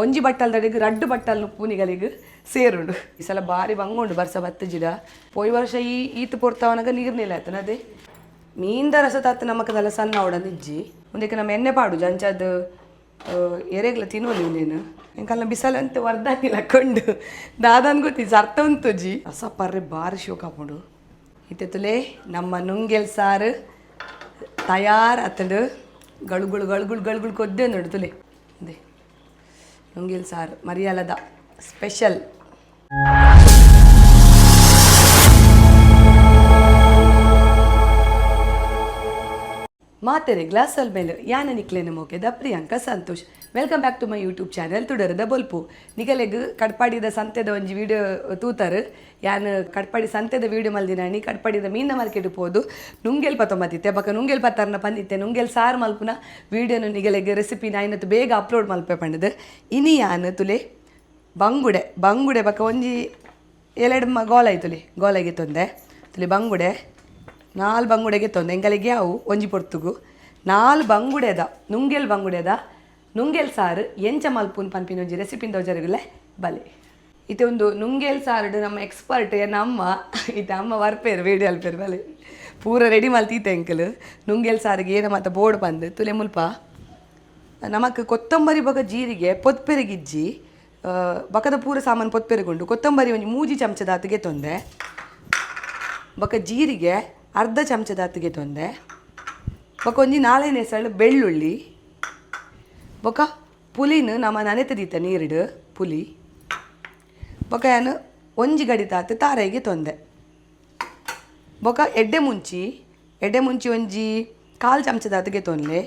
ಒಂಜಿ ಬಟ್ಟಲ್ದಡಿಗೆ ರಡ್ಡು ಬಟ್ಟಲ್ನು ಪೂನಿಗಳಿಗೆ ಸೇರುಂಡು ಈ ಸಲ ಬಾರಿ ಬಂಗುಂಡು ಬರ್ಸ ಬತ್ತಜಿಡ ಪೋಯ್ ವರ್ಷ ಈತ್ ಪೊರ್ತವನಾಗ ನೀರ್ನಿಲ್ಲ ಆಯ್ತನ ಅದೇ ಮೀನ್ದ ರಸ ತಾತ ನಮಕದಲ್ಲ ಸಣ್ಣ ಅವಡಂದು ಇಜ್ಜಿ ಮುಂದಕ್ಕೆ ನಮ್ಮ ಎಣ್ಣೆ ಪಾಡು ಜಂಚದ್ದು ಎರೆಗ್ಲ ತಿನ್ನೋಲಿ ನೀನು ಎಂಕಲ್ಲ ಬಿಸಲಂತೆ ವರ್ದಾನಿಲ್ಲ ಕೊಂಡು ದಾದನ್ ಗೊತ್ತಿದ್ದು ಅರ್ಥ ಉಂಟು ಜಿ ರಸ ಪರ್ರೆ ಬಾರಿ ಶೋಕ ಹಾಕೊಂಡು ಇತ್ತಲೇ ನಮ್ಮ ನುಂಗೆಲ್ ಸಾರು ತಯಾರು ಅತ್ತಂಡು ಗಳುಗುಳು ಕೊದ್ದೆ ನೋಡು ತುಲೆ ಅದೇ ನುಂಗೆಲ್ ಸಾರು ಮರಿಯಾಲದ ಸ್ಪೆಷಲ್ ಮಾತೆರೆ ಗ್ಲಾಸಲ್ ಮೇಲೆ ಯಾನ ನಿಕ್ಲೇನ ಮೋಕೆದ Priyanka Santosh welcome back to my YouTube channel ತುಡರದ ಬೊಲ್ಪು ನಿಗಲೆಗ್ ಕಡ್ಪಾಡಿದ ಸಂತೆದ ಒಂಜಿ ವಿಡಿಯೋ ತೂತರು ಯಾನ್ ಕಡ್ಪಾಡಿ ಸಂತೆದ ವಿಡಿಯೋ ಮಲ್ದಿನಾಣಿ ಕಡ್ಪಾಡಿದ ಮೀನ ಮಾರ್ಕೆಟ್ ಹೋದು ನುಂಗೆಲ್ ಪತ್ತ ಮತ್ತಿತ್ತೆ ಬಕ್ಕ ನುಂಗೆಲ್ ಪತ್ತಾರನ ಪಂದಿತ್ತೆ ನುಂಗೆಲ್ ಸಾರು ಮಲ್ಪುನ ವಿಡಿಯೋನು ನಿಗಲೆಗ್ ರೆಸಿಪಿನ ಐನತ್ತು ಬೇಗ ಅಪ್ಲೋಡ್ ಮಲ್ಪೆ ಪಂಡದು ಇನಿ ಯಾನ್ ತುಲೆ ಬಂಗುಡೆ ಬಕ್ಕ ಒಂಜಿ ಎರಡು ಗೋಲ ತುಲೆ ಗೋಲೆಗೆ ತೊಂದೆ ತುಲೆ ಬಂಗುಡೆ 4 ಬಂಗುಡೆಗೆ ತೊಂದೆ ಎಂಗಳಿಗೆ ಅವು ಒಂಜಿ ಪೊರ್ತುಗು 4 ಬಂಗುಡೆದ ನುಂಗೆಲ್ ಸಾರು ಎಂಚ ಮಲ್ಪುನ್ ಪನ್ಪಿನ ಒಂಜಿ ರೆಸಿಪಿಂದ ಜರುಗಲೆ ಬಲೆ ಇತ್ತೆ ಒಂದು ನುಂಗೆಲ್ ಸಾರು ನಮ್ಮ ಎಕ್ಸ್ಪರ್ಟ್ ಅಮ್ಮ ಇತ್ತೆ ಅಮ್ಮ ವರ್ಪೇರು ವಿಡಿಯೋ ಅಲ್ಪೇರು ಬಲೆ ಪೂರ ರೆಡಿ ಮಲ್ತೀತೆ ಎಂಕಲು ನುಂಗೆಲ್ ಸಾರಿಗೆ ಏನ ಮತ್ತು ಬೋರ್ಡ್ ಬಂದು ತುಲೆ ಮುಲ್ಪ ನಮಕ್ ಕೊತ್ತಂಬರಿ ಬಗ ಜೀರಿಗೆ ಪೊತ್ಪೆರಿಗಿಜ್ಜಿ ಬಕದ ಪೂರ ಸಾಮಾನು ಪೊತ್ಪೆರಿಗುಂಡು ಕೊತ್ತಂಬರಿ ಒಂಜಿ 3 ಚಮಚದ ಹತ್ತಿಗೆ ತೊಂದೆ ಬಕ ಜೀರಿಗೆ ಅರ್ಧ ಚಮಚದ ಹತ್ತಿಗೆ ತೊಂದೆ ಬೊಕ ಒಂಜಿ 4 ಎಸಳು ಬೆಳ್ಳುಳ್ಳಿ ಬೊಕ ಪುಲಿನ ನಮ್ಮ ನನೆತದೀತ ನೀರಿಡು ಪುಲಿ ಬೊಕ ಏನು ಒಂಜಿ ಗಡಿ ತಾತು ತಾರೆಗೆ ತೊಂದೆ ಬೊಕ ಎಡ್ಡೆ ಮುಂಚಿ ಒಂಜಿ 1/4 ಚಮಚದ ಹತ್ತಿಗೆ ತೊಂದೆ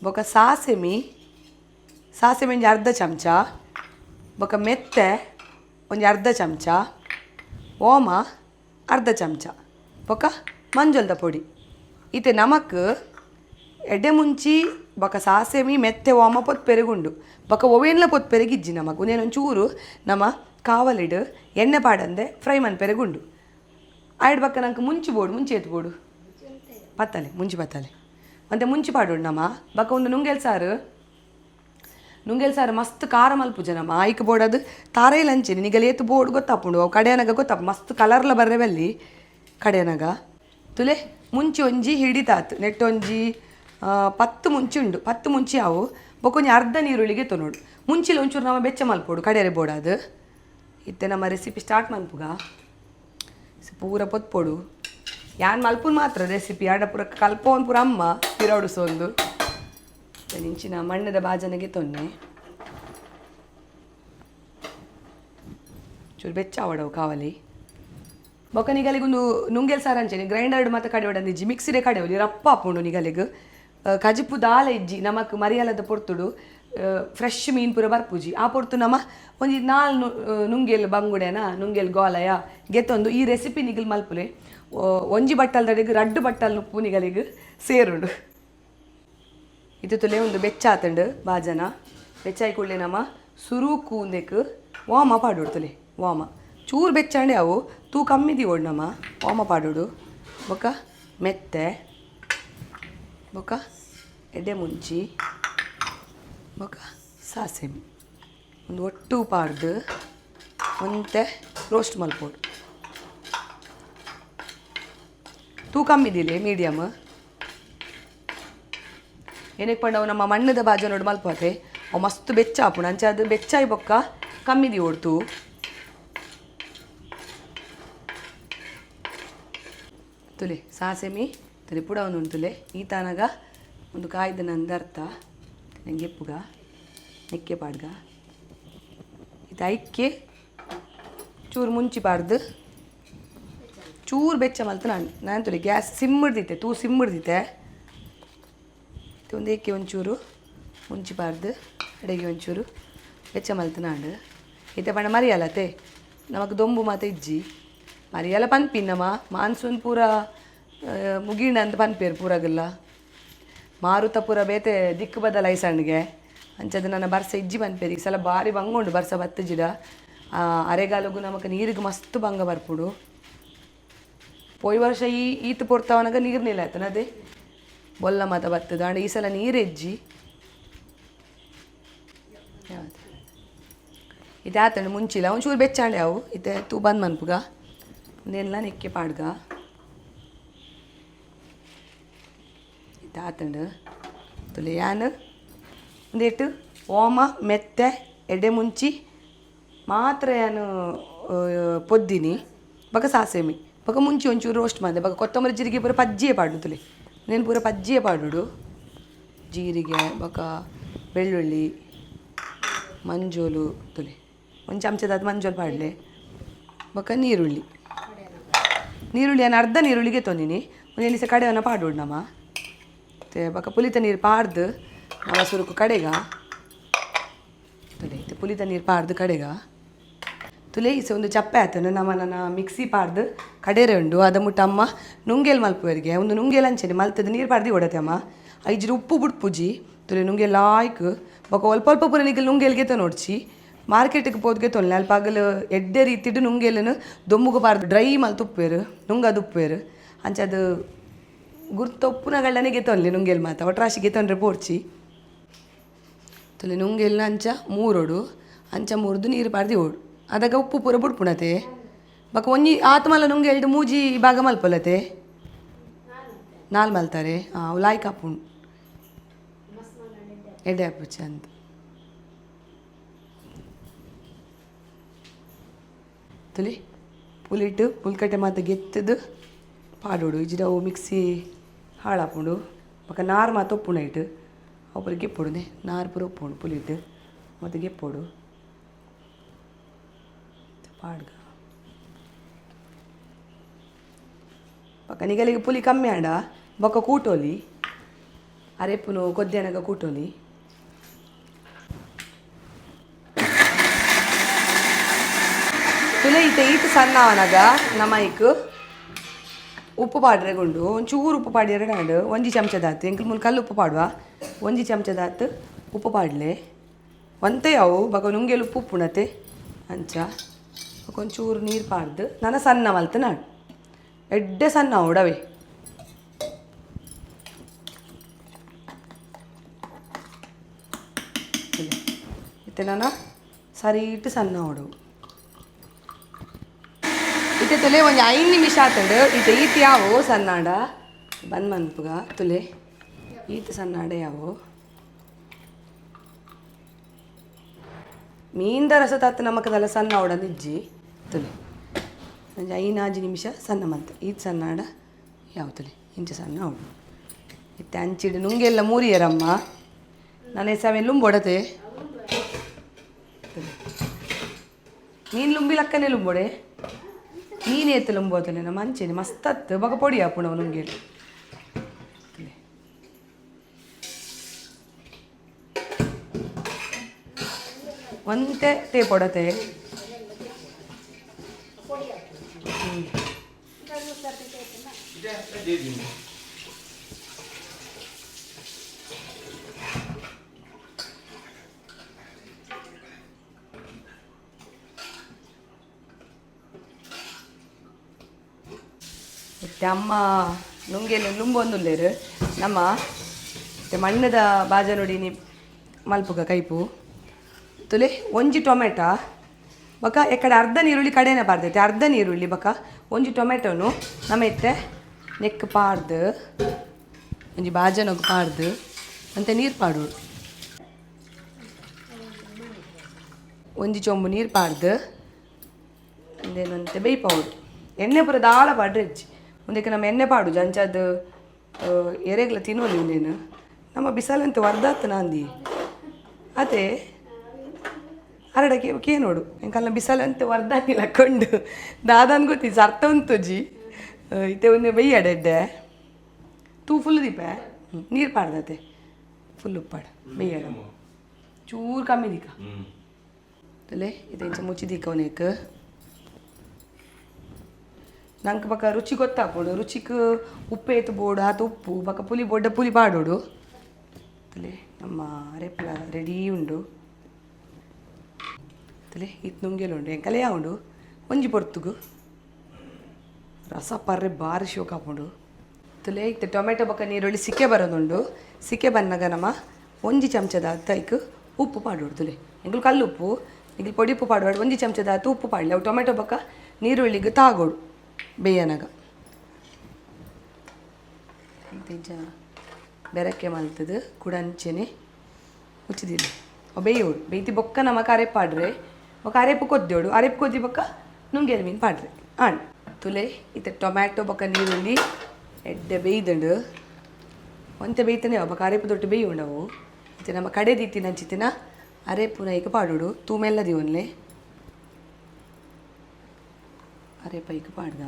ಬೊಕ ಸಾಸೆಮಿ ಒಂಜಿ ಅರ್ಧ ಚಮಚ ಬೊಕ ಮೆತ್ತೆ ಒಂಜಿ ಅರ್ಧ ಚಮಚ ಓಮ ಅರ್ಧ ಚಮಚ ಬೊಕ ಮಂಜೊಲ್ದ ಪೊಡಿ ಇತ್ತೆ ನಮಕ್ ಎಡ್ಡೆ ಮುಂಚಿ ಬೊಕ ಸಾಸೆಮಿ ಮೆತ್ತೆ ಓಮ ಪೊತ್ ಪೆರುಗುಂಡು ಬೊಕ ಒವೇನ್ಲ ಪೊತ್ ಪೆರುಗಿಜ್ಜಿ ನಮಕ್ ಒಂದೇನೊಂಚೂರು ನಮ್ಮ ಕಾವಲಿಡು ಎಣ್ಣೆ ಪಾಡಂದೆ ಫ್ರೈ ಮನ್ ಪೆರುಗುಂಡು ಆಯ್ಡು ಬಕ್ಕ ನಂಗೆ ಮುಂಚಿ ಎತ್ಬೋಡು ಪತ್ತಲೆ ಮುಂಚಿ ಪತ್ತಲೆ ಮತ್ತು ಮುಂಚಿ ಪಾಡೋಡು ನಮ್ಮ ಬಕ್ಕ ಒಂದು ನುಂಗೆಲ್ ಸಾರು ಮಸ್ತ್ ಖಾರ ಮಲ್ಪುಜ ನಮ್ಮ ಆಯ್ಕೆ ಬೋಡದು ತಾರೇಲಿ ಹಂಚೇನಿ ನಿಗಲಿ ಎತ್ತು ಬೋರ್ಡ್ ಗೊತ್ತಾಪುಂಡು ಅವು ಕಡೆಯನಾಗ ಗೊತ್ತಾಪ ಮಸ್ತ್ ಕಲರ್ಲ ಬರ್ರೆ ಬಲ್ಲಿ ಕಡೆಯನಾಗ ತುಲೆ ಮುಂಚಿ ಒಂಜಿ ಹಿಡಿತಾತು ನೆಟ್ಟೊಂಜಿ 10 ಮುಂಚಿ ಉಂಡು 10 ಮುಂಚಿ ಅವು ಬೊಕೊಂಜಿ ಅರ್ಧ ನೀರುಳ್ಳಿಗೆ ತೊನೋಡು ಮುಂಚಿಲಿ ಒಂಚೂರು ನಮ್ಮ ಬೆಚ್ಚ ಮಲ್ಪೋಡು ಕಡೆಯರೆ ಬೋಡದು ಇತ್ತೆ ನಮ್ಮ ರೆಸಿಪಿ ಸ್ಟಾರ್ಟ್ ಮಲ್ಪುಗ ಪೂರ ಪೊತ್ಪೋಡು ಯಾನ್ ಮಲ್ಪುನ್ ಮಾತ್ರ ರೆಸಿಪಿ ಆಡ ಪೂರ ಕಲ್ಪೋನ್ ಪೂರ ಅಮ್ಮ ತಿರೋಡಿಸೋಂದು ನಿಂಚಿನ ಮಣ್ಣದ ಬಾಜನೆಗೆ ತೊನ್ನೆ ಚೂರು ಬೆಚ್ಚ ಆವಡವು ಕಾವಲಿ ಬೊಕ ನಿಗಲಿಗೊಂದು ನುಂಗೆಲ್ ಸಾರು ಅಂಚೆನೆ ಗ್ರೈಂಡರ್ಡ್ ಮತ್ತು ಕಡೆ ಒಡಂದಿಜ್ಜಿ ಮಿಕ್ಸಿಡೆ ಕಡೆ ಒಲಿ ರಪ್ಪ ಹಾಪುಂಡು ನಿಗಲಿಗೆ ಕಜಿಪು ದಾಲ ಇಜ್ಜಿ ನಮಕ್ ಮರಿಯಾಲದ ಪೊರ್ತುಡು ಫ್ರೆಶ್ ಮೀನು ಪೂರ ಬರ್ಪುಜಿ ಆ ಪೊರ್ತು ನಮ್ಮ ಒಂಜಿ 4 ನುಂಗೆಲ್ ಬಂಗುಡೆನ ನುಂಗೆಲ್ ಗೋಲಯ ಗೆತ್ತೊಂದು ಈ ರೆಸಿಪಿ ನಿಗಲ್ ಮಲ್ಪುಲೆ ಒಂಜಿ ಬಟ್ಟಲ್ದಡಿಗೆ ರಡ್ಡು ಬಟ್ಟಲ್ನು ಪೂನಿಗಳಿಗೆ ಸೇರುಂಡು ಇದು ತುಲೆ ಒಂದು ಬೆಚ್ಚ ಆತಂಡು ಬಾಜನ ಬೆಚ್ಚಾಯಿ ಕುಳ್ಳೆ ನಮ್ಮ ಸುರು ಕೂಂದೆಕ್ ಓಮ ಪಾಡೋಡು ತುಲೆ ಓಮ ಚೂರು ಬೆಚ್ಚಂಡೆ ಅವು ತೂ ಕಮ್ಮಿ ದಿವೋಡು ನಮ್ಮ ಓಮ ಪಾಡೋಡು ಬೊಕ ಮೆತ್ತೆ ಬೊಕ ಎಡ್ಡೆ ಮುಂಚಿ ಬೊಕ ಸಾಸೆಮಿ ಒಂದು ಒಟ್ಟು ಪಾಡ್ದು ಒಂತೆ ರೋಸ್ಟ್ ಮಲ್ಪೋಡು ತೂ ಕಮ್ಮಿದಿಲ್ಲ ಮೀಡಿಯಮ್ ಏನಕ್ಕೆ ಪಂಡವು ನಮ್ಮ ಮಣ್ಣದ ಬಾಜ ನೋಡಿ ಮಲ್ಪತೆ ಅವು ಮಸ್ತ್ ಬೆಚ್ಚ ಹಾಪುಣ ಅಂಚೆ ಅದು ಬೆಚ್ಚಾಯಿ ಬೊಕ್ಕ ಕಮ್ಮಿದಿ ಓಡ್ತು ತುಲೆ ಸಾಸೆಮಿ ತುಲೆ ಪುಡ ಒಂದು ತುಲೆ ಈ ತಾನಾಗ ಒಂದು ಕಾಯ್ದ ನಂದು ಅರ್ಥ ನಂಗೆ ಎಪ್ಪುಗ ನೆಕ್ಕೆ ಪಾಡ್ಗ ಇದು ಐಕ್ಕೆ ಚೂರು ಮುಂಚಿ ಪಾಡ್ದು ಚೂರು ಬೆಚ್ಚ ಮಲ್ತು ನಾನು ತುಲೆ ಗ್ಯಾಸ್ ಸಿಮ್ಮಿಡ್ದಿತ್ತೆ ಸಿಮ್ಮಿಡ್ದಿತ್ತೆ ಒಂದು ಏಕೆ ಒಂಚೂರು ಮುಂಚಿಬಾರ್ದು ಅಡಿಗೆ ಒಂಚೂರು ಬೆಚ್ಚ ಮಲ್ತು ನಾಡು ಇತ್ತೆ ಪಂಡ ಮರಿಯಲ್ಲತೆ ನಮಕ್ ದೊಂಬು ಮಾತ ಇಜ್ಜಿ ಮರಿಯಲ್ಲ ಪನ್ಪಿನ್ನಮ್ಮ ಮಾನ್ಸೂನ್ ಪೂರ ಮುಗಿಂಡ ಅಂತ ಪನ್ಪೇರು ಪೂರಾಗಲ್ಲ ಮಾರುತ ಪೂರ ಬೇತೆ ದಿಕ್ಕು ಬದಲಾಯಿಸಣ್ಣಿಗೆ ಅಂಚದು ನನ್ನ ಬರ್ಸ ಇಜ್ಜಿ ಪನ್ಪೇರು ಈ ಸಲ ಬಾರಿ ಬಂಗುಂಡು ಬರ್ಸ ಬತ್ತಜಿಡ ಅರೆಗಾಲಗು ನಮಕ್ ನೀರಿಗೆ ಮಸ್ತ್ ಬಂಗ ಬರ್ಪುಡು ಪೋಯ್ ವರ್ಷ ಈತ್ ಪೊರ್ತವನಾಗ ನೀರ್ನಿಲ್ಲ ಆಯ್ತನ ಅದೇ ಬೊಲ್ಲ ಮಾತ ಬರ್ತದ ಅಂಡ್ ಈ ಸಲ ನೀರೆಜ್ಜಿ ಯಾವುದು ಇದು ಆತಂಡು ಮುಂಚಿಲ್ಲ ಒಂಚೂರು ಬೆಚ್ಚಾಂಡೆ ಅವು ಇತ್ತೆ ತೂ ಬಂದ್ ಮನ್ಪುಗ ಒಂದೆಲ್ಲ ನೆಕ್ಕೆ ಪಾಡ್ಗ ಇದು ಆತಂಡು ತುಲೆ ಯಾನು ಒಂದೇಟು ಓಮ ಮೆತ್ತೆ ಎಡೆ ಮುಂಚಿ ಮಾತ್ರ ಏನು ಪೊದ್ದಿನಿ ಬಕ ಸಾಸೇಮಿ ಬಕ ಮುಂಚಿ ಒಂಚೂರು ರೋಸ್ಟ್ ಮಾಡಿದೆ ಬಕ ಕೊತ್ತಂಬರಿ ಜೀರಿಗೆ ಪೂರ ಪಜ್ಜಿಯೇ ಪಾಡು ತುಲೆ నేను ಪೂರ ಪಜ್ಜಿಯೇ ಪಾಡುಡು ಜೀರಿಗೆ ಬಕ ಬೆಳ್ಳುಳ್ಳಿ ಮಂಜೋಲು ತುಲೆ ಒಂದು ಚಮಚದ ಮಂಜೋಲು ಪಾಡಲೆ ಬಕ ನೀರುಳ್ಳಿ ಅರ್ಧ ನೀರುಳ್ಳಿಗೆ ತೊಂದಿನಿ ಒಂದು ಎಣಿಸೆ ಕಡೆಯನ್ನು ಪಾಡೋಡು ನಮ್ಮ ಮತ್ತೆ ಬಕ ಪುಲಿತ ನೀರು ಪಾಡ್ದು ನಮ್ಮ ಸುರುಕು ಕಡೆಗ ತುಲೆ ಪುಲಿತ ನೀರು ಪಾಡ್ದು ಕಡೆಗ ತುಲೆ ಈಸ ಒಂದು ಚಪ್ಪೆ ಆತನು ನನ್ನ ಮಿಕ್ಸಿ ಪಾಡ್ದು ಕಡೆರೆ ಉಂಡು ಅದ ಮುಟ್ಟ ಅಮ್ಮ ನುಂಗೇಲ್ ಮಲ್ಪುವರಿಗೆ ಒಂದು ನುಂಗೇಲ್ ಅಂಚನೆ ಮಲ್ತದ ನೀರು ಪಾಡ್ದು ಹೊಡತೆ ಅಮ್ಮ ಐಜ್ರು ಉಪ್ಪು ಬಿಟ್ಟು ಪೂಜಿ ತುಲೆ ನುಂಗೇಲ್ ಆಯ್ಕು ಬೊಕ ಅಲ್ಪ ಅಲ್ಪ ಪೂರ ನಿಗಲ್ ನುಂಗೇಲ್ಗೆ ನೋಡ್ಚಿ ಮಾರ್ಕೆಟ್ಗೆ ಪೋದ್ಗೆ ತೊಲ್ಲೆ ಅಲ್ಪ ಆಗಲು ಎಡ್ಡೆ ರೀತಿಡು ನುಂಗೇಲನ್ನು ದೊಮ್ಮುಗು ಪಾರ್ದು ಡ್ರೈ ಮಲ್ತು ಉಪ್ಪೇರು ನುಂಗದು ಉಪ್ಪೇರು ಅಂಚದು ಗುರ್ತೊಪ್ಪುನಗಳನಿಗೆ ತೊನ್ಲಿ ನುಂಗೇಲ್ ಮಾತ ಒಟ್ರಾಶಿಗೆ ತೊಂದರೆ ಪೋಡ್ಚಿ ತುಲೆ ನುಂಗೇಲ್ನ ಅಂಚ ಮೂರೋಡು ಅಂಚ ಮೂರ್ದು ನೀರು ಪಾಡ್ದು ಓಡು ಅದಾಗ ಉಪ್ಪು ಪೂರ ಬುಡ್ಪುಣತೆ ಬಕ ಒಂಜಿ ಆತ್ಮಲ ನುಂಗೆ ಎಲ್ಡು ಮೂಜಿ ಭಾಗ ಮಲ್ಪೊಲತೆ ನಾಲ್ ಮಲ್ತಾರೆ ಅವು ಲಾಯ್ಕ್ ಹಾಪುಂಡು ಎಡ್ಡೆ ಹಾಪುಚ್ಚ ಅಂತ ತುಲಿ ಪುಲಿಟ್ಟು ಪುಲ್ಕಟ್ಟೆ ಮಾತ ಗೆತ್ತದು ಪಾಡೋಡು ಇಜ್ಜಿಡವು ಮಿಕ್ಸಿ ಹಾಳಾಪುಂಡು ಬಕ ನಾರು ಮಾತು ಒಪ್ಪುಣ ಇಟ್ಟು ಅವು ಪೂರ ಗೆಪ್ಪೊಡುನೆ ನಾರು ಪೂರ ಒಪ್ಪುಂಡು ಪುಲಿಟ್ಟು ಮತ್ತು ಗೆಪ್ಪೋಡು ಪಾಡ್ಗ ಬೊಕ್ಕ ನಿಗಲಿಗೆ ಪುಲಿ ಕಮ್ಮಿ ಆಂಡ ಬೊಕ್ಕ ಕೂಟೋಲಿ ಅರೆಪ್ಪುನು ಕೊದ್ದೆನಗ ಕೂಟೋಲಿ ತುಲೆ ಈತ ಸಣ್ಣ ಅವನಾಗ ನಮೈಕ್ ಉಪ್ಪು ಪಾಡ್ರೆಗೊಂಡು ಒಂಚೂರು ಉಪ್ಪು ಪಾಡಿ ಎರಡಾಂಡು ಒಂಜಿ ಚಮಚದಾತು ಎಂಕಲ್ ಮುಲ್ ಕಲ್ಲು ಉಪ್ಪು ಪಾಡುವ ಒಂಜಿ ಚಮಚದಾತು ಉಪ್ಪು ಪಾಡ್ಲೆ ಒಂತೆ ಅವು ಬಗ ನುಂಗೆಲು ಉಪ್ಪು ಉಪ್ಪುಣತೆ ಅಂಚ ಒಂಚೂರು ನೀರು ಪಾಡ್ದು ನಾನು ಸಣ್ಣ ಮಲ್ತು ನಾಡು ಎಡ್ಡೆ ಸಣ್ಣ ಉಡವೆ ಇತ್ತೆ ನಾನು ಸರಿ ಇಟ್ಟು ಸಣ್ಣ ಉಡವು ಇತ್ತೆ ತುಲೆ ಒಂದು 5 ನಿಮಿಷ ಆತಂಡು ಇತ್ತೆ ಈತ ಯಾವು ಸಣ್ಣಾಡ ಬಂದ್ ಮನ್ಪುಗ ತುಲೆ ಈತ ಸಣ್ಣಾಡ ಯಾವು ಮೀನ್ದ ರಸ ತಾತ ನಮಕದಲ್ಲ ಸಣ್ಣ ಉಡ ನಿಜ್ಜಿ ತುಲೆ ಒಂದು 5 ನಿಮಿಷ ಸಣ್ಣ ಮಲ್ತು ಈತ ಸಣ್ಣಾಡ ಯಾವ ತುಲೆ ಇಂಚ ಸಣ್ಣ ಉಡು ಇತ್ತೆ ಅಂಚಿಡು ನುಂಗೆಲ್ಲ ಮೂರಿಯರಮ್ಮ ನಾನು ಎಸವೆ ಲುಂಬೊಡತೆ ನೀನು ಲುಂಬಿಲಕ್ಕನೆ ಲುಂಬೋಡೆ ನೀನು ಎತ್ತು ಲುಂಬೋತಲೆ ನಮ್ಮ ಅಂಚೆನೆ ಮಸ್ತತ್ತು ಬಗ ಪೊಡಿ ಹಾಪುಣ ನುಂಗೇಲಿ ಒಂತೆ ತೇ ಪೊಡತೆ ಅಮ್ಮ ನುಂಗೆಲ್ಲ ಲುಂಬೊಂದುಲ್ಲೇರು ನಮ್ಮ ಮಣ್ಣದ ಬಾಜ ನೋಡಿ ನೀ ಮಲ್ಪುಗ ಕೈಪು ತುಲೆ ಒಂಜಿ ಟೊಮೆಟೊ ಬಕ ಎಕಡೆ ಅರ್ಧ ನೀರುಳ್ಳಿ ಕಡೆನೇ ಬಾರ್ದೈತೆ ಅರ್ಧ ನೀರುಳ್ಳಿ ಬಕ ಒಂಜಿ ಟೊಮೆಟೊನು ನಮೆತ್ತೆ ನೆಕ್ ಪಾಡ್ದು ಒಂಜಿ ಬಾಜನೊಗ್ ಪಾಡ್ದು ಅಂತ ನೀರು ಪಾಡೋಡು ಒಂಜಿ ಚೊಂಬು ನೀರು ಪಾಡ್ದು ಒಂದೇನಂತೆ ಬೇಯ್ಪೌಡು ಎಣ್ಣೆ ಪೂರ ದಾಳ ಪಾಡ್ರೆ ಹೆಚ್ಚಿ ಒಂದಕ್ಕೆ ನಮ್ಮ ಎಣ್ಣೆ ಪಾಡು ಜಂಚದು ಎರೆಗ್ಲ ತಿನ್ನೋಲಿ ಒಂದೇನು ನಮ್ಮ ಬಿಸಲಂತ ವರ್ದಾತು ನಾಂದಿ ಅದೇ ಹರಡಕ್ಕೆ ನೋಡು ಎಂಕಲ್ನ ಬಿಸಲಂತ ವರ್ದಾನಿಲ್ಲ ಕೊಂಡು ದಾದನ್ ಗೊತ್ತಿದ್ದು ಅರ್ಥ ಉಂತುಜಿ ಇತ್ತೆ ಒಂದೇ ಬೆಯ್ಯಡೆಡ್ಡೆ ತೂ ಫುಲ್ ದೀಪೆ ನೀರು ಪಾಡ್ದತೆ ಫುಲ್ ಉಪ್ಪಾಡು ಬೆಯ್ಯಡ ಚೂರು ಕಮ್ಮಿ ದೀಕ ತಲೆ ಇದು ಇಂಚ ಮುಚ್ಚಿ ದೀಕ ಅವನೇಕ ನಂಗೆ ಬಕ್ಕ ರುಚಿ ಗೊತ್ತಾಗ್ಬೋಡು ರುಚಿಗೆ ಉಪ್ಪು ಏತು ಬೋಡು ಆತ ಉಪ್ಪು ಬಕ್ಕ ಪುಲಿ ಬೊಡ್ಡ ಪುಲಿ ಪಾಡೋಡು ತಲೆ ನಮ್ಮ ರೆಪ್ಲ ರೆಡಿ ಉಂಡು ತಲೆ ಇತ್ತು ನುಂಗೆಲುಂಡು ಎಂಕಲೆ ಉಂಡು ಒಂಜಿ ಪೊರ್ತುಗು ರಸ ಪರ್ರೆ ಬಾರಿ ಶೋಕ ಹಾಕೊಂಡು ತಲೆ ಇತ್ತು ಟೊಮೆಟೊ ಬಕ್ಕ ನೀರುಳ್ಳಿ ಸಿಕ್ಕೆ ಬರೋದುಂಡು ಸಿಕ್ಕೆ ಬಂದಾಗ ನಮ್ಮ ಒಂಜಿ ಚಮಚದ ತೈಕ್ ಉಪ್ಪು ಪಾಡೋಡು ತುಲೆ ಎಂಗಳು ಕಲ್ಲು ಉಪ್ಪು ಈಗ ಪೊಡಿ ಉಪ್ಪು ಪಾಡುವಾಡು 1 ಚಮಚದ ಆತು ಉಪ್ಪು ಪಾಡಲಿ ಅವು ಟೊಮೆಟೊ ಬೊಕ್ಕ ನೀರುಳ್ಳಿಗೆ ತಾಗೋಡು ಬೇಯನಾಗ ನಿಜ ಬೆರಕೆ ಮಲ್ತದು ಕೂಡ ಅಂಚೆನೆ ಮುಚ್ಚಿದಿಲ್ಲ ಬೇಯೋಡು ಬೇಯ್ತಿ ಬೊಕ್ಕ ನಮಕ್ ಅರೆಪ್ ಪಾಡ್ರೆ ఒక అరేపు కొద్దిోడు అరేపు కొద్ది బొక్క ನುಂಗೇಲ್ ಮೀನು ಪಾಡ್ರೆ ಆಣ್ ತುಲೆ ಇತ್ತೆ ಟೊಮ್ಯಾಟೊ ಬೊಕ್ಕ ನೀರುಳ್ಳಿ ಎಡ್ಡೆ ಬೇಯ್ದಂಡು ಒಂತೆ ಬೇಯ್ತಾನೆ ಬೊಕ್ಕ ಅರೇಪು ದೊಟ್ಟು ಬೇಯಿ ಉಂಡವು ಇತ್ತೆ ನಮ್ಮ ಕಡೆ ದಿತ್ತಿನ ಅಂಚಿತ್ತಿನ ಅರೇಪುನ ಈಗ ಪಾಡೋಡು ತೂಮೆಲ್ಲದಿ ಒನ್ಲೆ ಅರೇಪ ಈಗ ಪಾಡ್ದ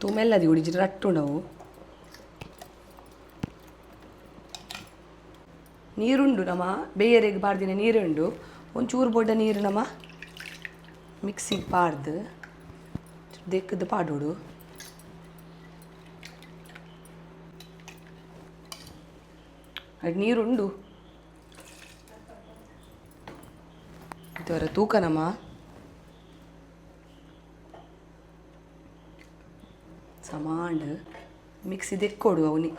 ತೂಮೆಲ್ಲದಿ ಉಡಿಜಿಟ್ಟು ರಟ್ಟುಂಡವು ನೀರುಂಡು ನಮ್ಮ ಬೇಯರೆಗೆ ಪಾಡ್ದಿನ ನೀರುಂಡು ಒಂಚೂರು ಬೊಡ್ಡ ನೀರು ನಮ್ಮ ಮಿಕ್ಸಿಗೆ ಪಾಡ್ದು ದೆಕ್ಕದು ಪಾಡೋಡು ಅದು ನೀರುಂಡು ಇದರ ತೂಕ ನಮ್ಮ ಸಮಾಂಡ್ ಮಿಕ್ಸಿ ದೆಕ್ಕೊಡು ಅವನಿ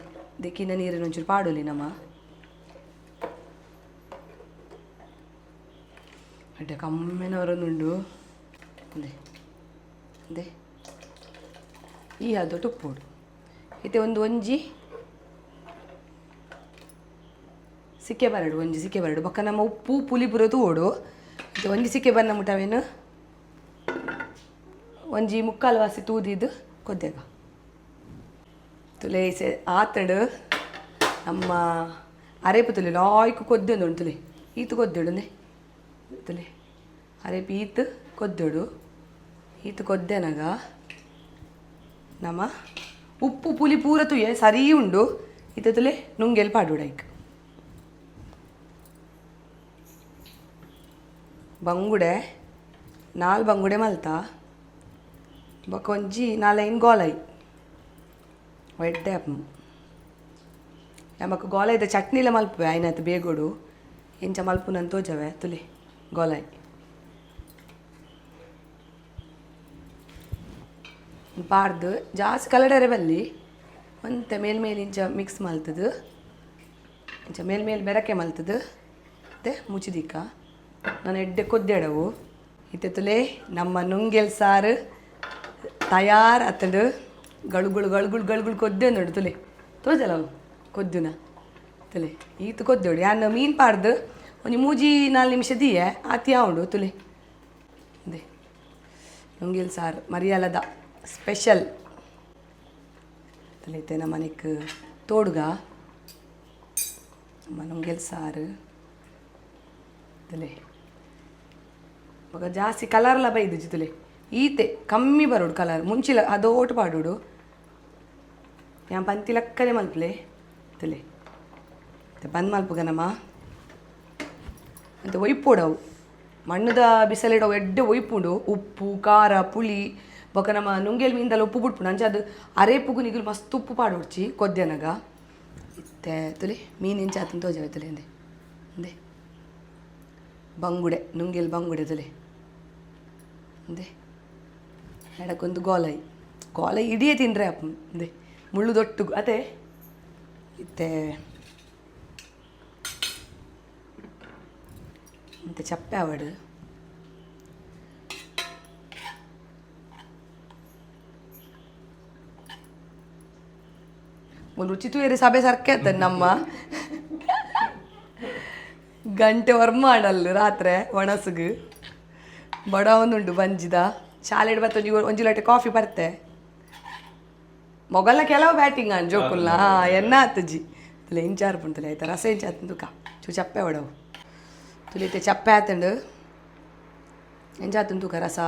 ದೆಕ್ಕಿನ ನೀರಿನ ಒಂಚೂರು ಪಾಡೋಲಿ ನಮ್ಮ ಅಡ್ಡ ಕಮ್ಮೆನವರೊಂದುಂಡು ಅದೇ ಅದೇ ಈ ಅದು ತುಪ್ಪೋಡು ಇತ್ತೆ ಒಂದು ಒಂಜಿ ಸಿಕ್ಕೆ ಬರಡು ಒಂಜಿ ಸಿಕ್ಕೆ ಬರಡು ಬೊಕ್ಕ ನಮ್ಮ ಉಪ್ಪು ಪುಲಿ ಪುರ ತೂಡು ಇತ್ತೆ ಒಂಜಿ ಸಿಕ್ಕೆ ಬನ್ನ ಮುಟ್ಟವೇನು ಒಂಜಿ ಮುಕ್ಕಾಲು ವಾಸಿ ತೂದಿದ್ದು ಕೊದ್ದೆಗ ತುಲೆ ಆತಡು ನಮ್ಮ ಅರೇಪು ತುಲೆ ಲಾಯ್ಕು ಕೊದ್ದೊಂದು ತುಲೆ ಈತು ಕೊದ್ದೊಡು ತುಲೆ ಅರೇಪು ಈತು ಕೊದ್ದೊಡು ಈತು ಕೊದ್ದೆನಗ ನಮ್ಮ ಉಪ್ಪು ಪುಲಿ ಪೂರ ತುಯೆ ಸರಿ ಉಂಡು ಈತ ತುಲೆ ನುಂಗೆಲ್ ಪಾಡೋಡು ಐಕ್ ಬಂಗುಡೆ 4 ಬಂಗುಡೆ ಮಲ್ತ ಬೊಕ್ಕ ಒಂಜಿ 4 ಗೋಲೈ ಒಡ್ಡೆ ನಮಕ್ ಗೋಲೈದ ಚಟ್ನಿಲ ಮಲ್ಪುವೆ ಆಯ್ನಾಯ್ತು ಬೇಗೋಡು ಎಂಚ ಮಲ್ಪುನಂತ ತೋಜವೆ ತುಲೆ ಗೋಲೈ ಪಾಡ್ದು ಜಾಸ್ತಿ ಕಲಡರೆ ಬಲ್ಲಿ ಒಂತೆ ಮೇಲ್ಮೇಲೆ ಇಂಚ ಮಿಕ್ಸ್ ಮಲ್ತದು ಇಂಚ ಮೇಲ್ಮೇಲೆ ಬೆರಕೆ ಮಲ್ತದು ಮತ್ತೆ ಮುಚ್ಚಿದಿಕ್ಕ ನಾನು ಎಡ್ಡೆ ಕೊದ್ದೆಡವು ಇತ್ತೆ ತುಲೆ ನಮ್ಮ ನುಂಗೆಲ್ ಸಾರು ತಯಾರು ಅತ್ತಡು ಗಳುಗುಳು ಕೊದ್ದೆ ನೋಡು ತುಲೆ ತೋಜಲ್ಲ ಅವು ಕೊದ್ದುನ ತುಲೆ ಈತು ಕೊದ್ದೋಡು ಯಾನು ಮೀನು ಪಾಡ್ದು ಒಂದು 3-4 ನಿಮಿಷ ದಿಯೆ ಆತಿ ಉಂಡು ತುಲೆ ಅದೇ ನುಂಗೆಲ್ ಸಾರು ಮರಿಯಾಲದ ಸ್ಪೆಷಲ್ ತುಲೆ ನಮ್ಮ ಮನೆಕ್ ತೋಡುಗ ನಮ್ಮ ನುಂಗೆಲ್ ಸಾರು ತುಲೆ ಇವಾಗ ಜಾಸ್ತಿ ಕಲರ್ಲ ಬೈದು ತುಲೆ ಈತೆ ಕಮ್ಮಿ ಬರೋಡು ಕಲರ್ ಮುಂಚಿಲ ಅದೋಟು ಪಾಡೋಡು ಯಾ ಪಂತಿ ಲಕ್ಕನೆ ಮಲ್ಪಲೆ ತುಲೆ ಬಂದ್ ಮಲ್ಪುಗ ನಮ್ಮ ಅಂತ ಒಯ್ಪೋಡವು ಮಣ್ಣದ ಬಿಸಲಿಡವು ಎಡ್ಡೆ ಒಯ್ಪುಂಡು ಉಪ್ಪು ಖಾರ ಪುಳಿ ಬೊಕ ನಮ್ಮ ನುಂಗೆಲ್ ಮೀನ್ದಲ್ಲ ಉಪ್ಪು ಬಿಟ್ಪುಂಡು ಅಂಚೆ ಅದು ಅರೇಪುಗು ನಿಗುಲು ಮಸ್ತ್ ಉಪ್ಪು ಪಾಡೋಡ್ಚಿ ಕೊದ್ದೆನಗ ಇತ್ತೆ ತುಲೆ ಮೀನು ಇಂಚ ಆತನ ತೋಜವೆ ತುಲೆ ಅಂದೆ ಅಂದೆ ಬಂಗುಡೆ ನುಂಗೆಲ್ ಬಂಗುಡೆ ತುಲೆ ಅಂದೆ ಎಡಕ್ಕೊಂದು ಗೋಲೈ ಇಡಿಯೇ ತಿನ್ರೆ ಅಪ್ಪ ಅಂದೆ ಮುಳ್ಳು ದೊಟ್ಟು ಅದೇ ಇತ್ತೆ ಇಂತ ಚಪ್ಪೆ ಅವಡು ಒಂದು ರುಚಿ ತೂಯರಿ ಸಭೆ ಸರ್ಕೆ ಆತ ನಮ್ಮ ಗಂಟೆ ವರ್ಮ ಆಡಲ್ಲ ರಾತ್ರಿ ಒಣಸುಗು ಬಡ ಒಂದುಂಡು ಬಂಜಿದ ಶಾಲೆ ಬತ್ತ ಒಂಜಿ ಲೋಟೆ ಕಾಫಿ ಬರ್ತೆ ಮೊಗಲ್ನ ಕೆಲವು ಬ್ಯಾಟಿಂಗ್ ಅನ್ ಜೋಕುಲ್ನ ಎನ್ನ ಆತಜ್ಜಿ ತುಲೆ ಇಂಚಾರು ಪುಂಟುಲೆ ಆಯ್ತಾ ರಸ ಇಂಚ ಆತಂದು ಚೂ ಚಪ್ಪೆ ಹೊಡವು ತುಲಿತೆ ಚಪ್ಪೆ ಆತಂಡು ಎಂಜಾತಂದು ರಸ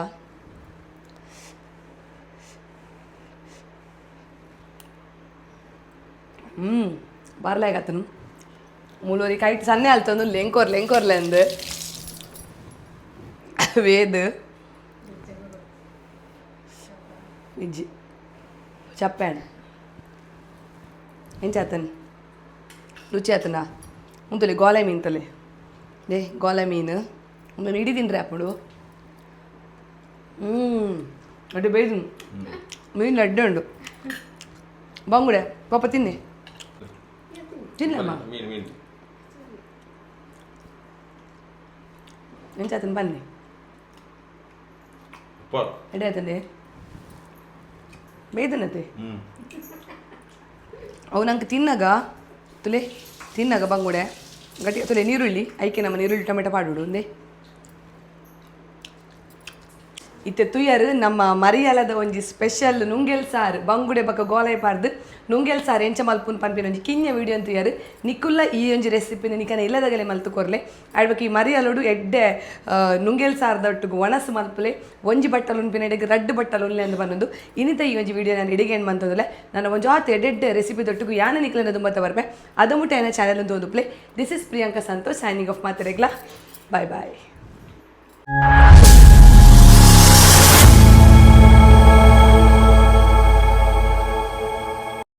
ಬರ್ಲಾಗತ್ತನು ಮೂಲೂರಿ ಕೈಟ್ ಸನ್ನೆ ಆಲ್ತಂದು ಲೆಂಕೋರ್ಲೆ ಅಂದು ವೇದ್ ಇಜ್ಜಿ ಚಪ್ಪೆಣ ಎಂಚಾತನ್ ರುಚಿ ಆತನ ಮುಂತಲೆ ಗೋಲೆ ಮೀನು ತಲೆ ಗೋಲೆ ಮೀನು ಒಂದು ಇಡೀ ತಿನ್ರಿ ಅಪ್ಪಡು ಅಡ್ಡೆ ಬೇಯ್ದು ಮೀನು ಅಡ್ಡೆ ಉಂಡು ಬಂಗುಡೆ ಪಾಪ ತಿನ್ನಿ ತಿನ್ನಮ್ಮ ಎಂಚಾತನ ಬನ್ನಿ ಎಡೆ ಆಯ್ತಂದೆ ಬೇದನತೆ ಅವು ನಂಗೆ ತಿನ್ನಾಗ ತುಲೆ ತಿನ್ನಾಗ ಬಂಗುಡೆ ಗಟ್ಟಿ ತುಲೆ ನೀರುಳ್ಳಿ ಐಕೆ ನಮ್ಮ ನೀರುಳ್ಳಿ ಟೊಮೆಟೊ ಪಾಡುಡು ಒಂದೇ ಇತ್ತೆ ತುಯ್ಯರು ನಮ್ಮ ಮರಿಯಾಲದ ಒಂಜಿ ಸ್ಪೆಷಲ್ ನುಂಗೆಲ್ ಸಾರು ಬಂಗುಡೆ ಬಕ್ಕ ಗೋಲೈ ಪಾರ್ದು ನುಂಗೆಲ್ ಸಾರು ಎಂಚ ಮಲ್ಪುನ್ ಪನ್ಪಿನ ಒಂಜಿ ಕಿಂಜ ವಿಡಿಯೋ ಅಂತ ತುಯ್ಯರು ನಿಕ್ಕುಲ್ಲ ಈ ಒಂಜಿ ರೆಸಿಪಿನ ನಿಕನ ಇಲ್ಲದಾಗಲೇ ಮಲ್ತು ಕೊರ್ಲೆ ಆಡ್ಬೇಕು ಈ ಮರಿಯಾಲೋಡು ಎಡ್ಡೆ ನುಂಗೆಲ್ ಸಾರ್ದೊಟ್ಟಿಗೆ ಒಣಸು ಮಲ್ಪಲೆ ಒಂಜಿ ಬಟ್ಟಲು ಉನ್ಪಿನ ಎಡೆಗೆ ರಡ್ಡು ಬಟ್ಟಲು ಉನ್ಲೆ ಅಂತ ಬಂದೊಂದು ಇನ್ನಿತ ಈ ಒಂಜಿ ವಿಡಿಯೋ ನಾನು ಎಡೆಗೆ ಏನು ಬಂತದಲ್ಲ ನಾನು ಒಂದು ಜಾತಿ ಎಡ್ಡೆ ರೆಸಿಪಿ ತೊಟ್ಟಿಗೂ ಯಾನ ನಿಕ್ಲನ್ನ ತುಂಬ ಬರ್ಬೆ ಅದು ಮುಟ್ಟ ಏನ ಚಾನಲ್ ಅಂತ ಓದುಪ್ಲೆ this is Priyanka Santosh signing off ಮಾತಾಡಗ್ಲಾ ಬಾಯ್ ಬಾಯ್